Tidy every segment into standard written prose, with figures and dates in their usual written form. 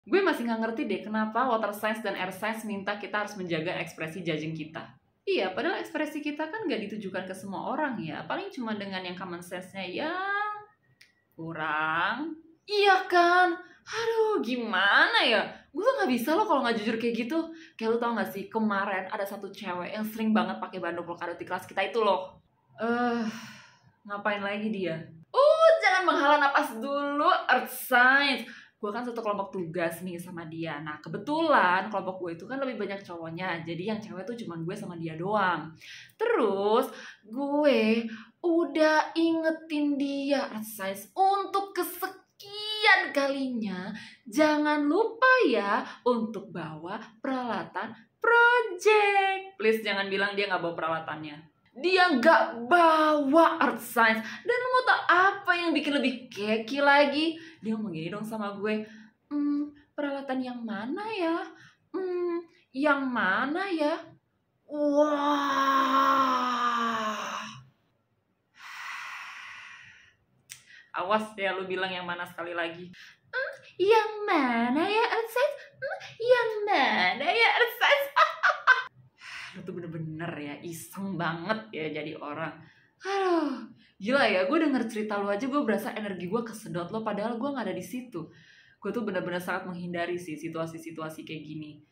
Gue masih nggak ngerti deh kenapa water signs dan air signs minta kita harus menjaga ekspresi judging kita. Iya, padahal ekspresi kita kan nggak ditujukan ke semua orang ya. Paling cuma dengan yang common sense-nya ya kurang. Iya kan? Aduh, gimana ya? Gue tuh nggak bisa loh kalau nggak jujur kayak gitu. Kayak lu tau nggak sih, kemarin ada satu cewek yang sering banget pakai bandung polkadot di kelas kita itu loh. Ngapain lagi dia? Jangan menghela napas dulu, Earth Signs. Gue kan satu kelompok tugas nih sama dia. Nah, kebetulan kelompok gue itu kan lebih banyak cowoknya. Jadi yang cewek tuh cuma gue sama dia doang. Terus, gue udah ingetin dia, Earth Signs, untuk kesekian kalinya. Jangan lupa ya untuk bawa peralatan project. Please jangan bilang dia nggak bawa peralatannya. Dia nggak bawa Earth Signs. Dan lo mau tau apa yang bikin lebih keki lagi? Dia ngomong gini dong sama gue, peralatan yang mana ya? Yang mana ya? Wah. Awas ya lu bilang yang mana sekali lagi. Yang mana ya Earth Signs? Yang mana ya Earth Signs? Lu tuh bener-bener ya iseng banget ya jadi orang. Aduh, gila ya, gue denger cerita lu aja gue berasa energi gue kesedot lo, padahal gue gak ada di situ. Gue tuh bener-bener sangat menghindari sih situasi-situasi kayak gini.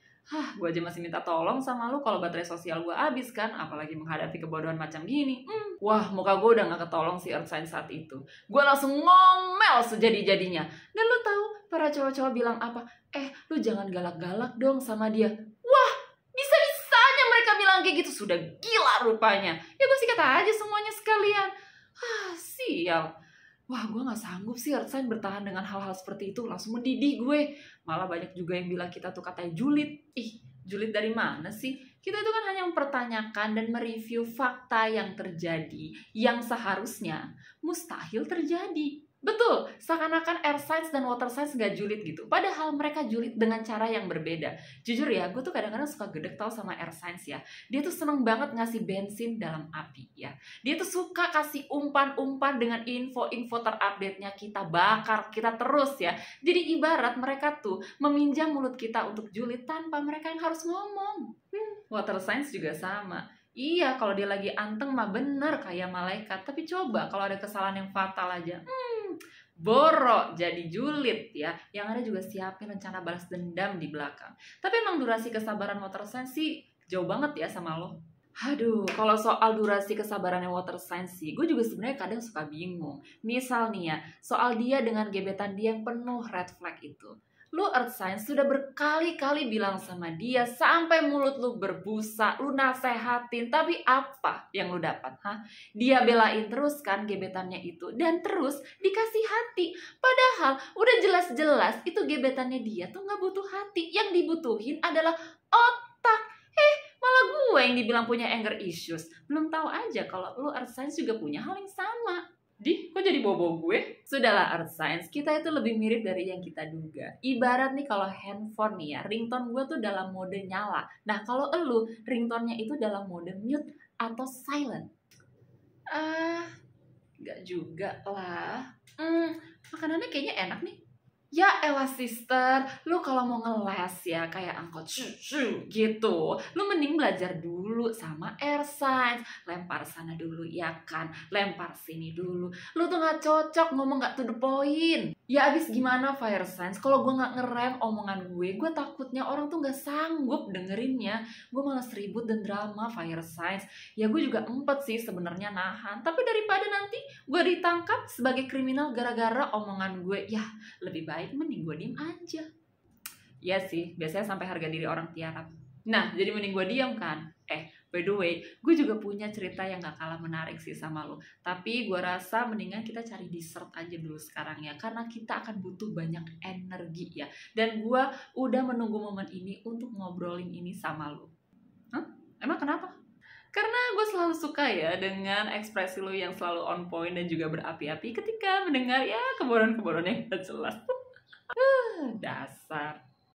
Gue aja masih minta tolong sama lu kalau baterai sosial gue habis kan, apalagi menghadapi kebodohan macam gini. Wah, muka gue udah gak ketolong si Earth Sign saat itu. Gue langsung ngomel sejadi-jadinya. Dan lu tahu para cowok-cowok bilang apa? Lu jangan galak-galak dong sama dia. Wah, bisa-bisanya mereka bilang kayak gitu. Sudah gila rupanya. Ya gue sikat aja semuanya sekalian. Sial. Wah, gue gak sanggup sih Earth Sign bertahan dengan hal-hal seperti itu. Langsung mendidih gue. Malah banyak juga yang bilang kita tuh katanya julid. Julid dari mana sih? Kita itu kan hanya mempertanyakan dan mereview fakta yang terjadi, yang seharusnya mustahil terjadi. Betul, seakan-akan air signs dan water signs gak julid gitu. Padahal mereka julid dengan cara yang berbeda. Jujur ya, gue tuh kadang-kadang suka gedek tau sama air signs ya. Dia tuh seneng banget ngasih bensin dalam api ya. Dia tuh suka kasih umpan-umpan dengan info-info terupdate-nya, kita bakar, kita terus ya. Jadi ibarat mereka tuh meminjam mulut kita untuk julid tanpa mereka yang harus ngomong. Water signs juga sama. Iya, kalau dia lagi anteng mah bener kayak malaikat. Tapi coba kalau ada kesalahan yang fatal aja, borok jadi julid ya. Yang ada juga siapin rencana balas dendam di belakang. Tapi emang durasi kesabaran water signs sih jauh banget ya sama lo. Aduh, kalau soal durasi kesabarannya water signs sih, gue juga sebenarnya kadang suka bingung. Misal nih ya, soal dia dengan gebetan dia yang penuh red flag itu. Lu Earth Signs sudah berkali-kali bilang sama dia sampai mulut lu berbusa, lu nasehatin, tapi apa yang lu dapat? Dia belain terus kan gebetannya itu dan terus dikasih hati. Padahal udah jelas-jelas itu gebetannya dia tuh nggak butuh hati, yang dibutuhin adalah otak. Malah gue yang dibilang punya anger issues. Belum tahu aja kalau lu Earth Signs juga punya hal yang sama. Kok jadi bobo gue? Sudahlah Earth Signs, kita itu lebih mirip dari yang kita duga. Ibarat nih kalau handphone nih ya, ringtone gue tuh dalam mode nyala. Nah kalau elu, ringtone-nya itu dalam mode mute atau silent. Gak juga lah. Makanannya kayaknya enak nih. Ya elah sister, lu kalau mau ngeles ya kayak angkot gitu, lu mending belajar dulu sama air signs. Lempar sana dulu ya kan, lempar sini dulu. Lu tuh gak cocok ngomong gak to the point. Ya abis gimana fire signs, kalau gue gak ngerem omongan gue takutnya orang tuh gak sanggup dengerinnya. Gue malah seribut dan drama fire signs. Ya gue juga empet sih sebenarnya nahan, tapi daripada nanti gue ditangkap sebagai kriminal gara-gara omongan gue, ya lebih baik mending gue diem aja. Ya sih, biasanya sampai harga diri orang tiarap. Nah, jadi mending gue diem kan. By the way, gue juga punya cerita yang gak kalah menarik sih sama lo. Tapi gue rasa mendingan kita cari dessert aja dulu sekarang ya. Karena kita akan butuh banyak energi ya. Dan gue udah menunggu momen ini untuk ngobrolin ini sama lo. Emang kenapa? Karena gue selalu suka ya dengan ekspresi lo yang selalu on point dan juga berapi-api ketika mendengar ya kebodohan-kebodohan yang gak jelas. Dasar.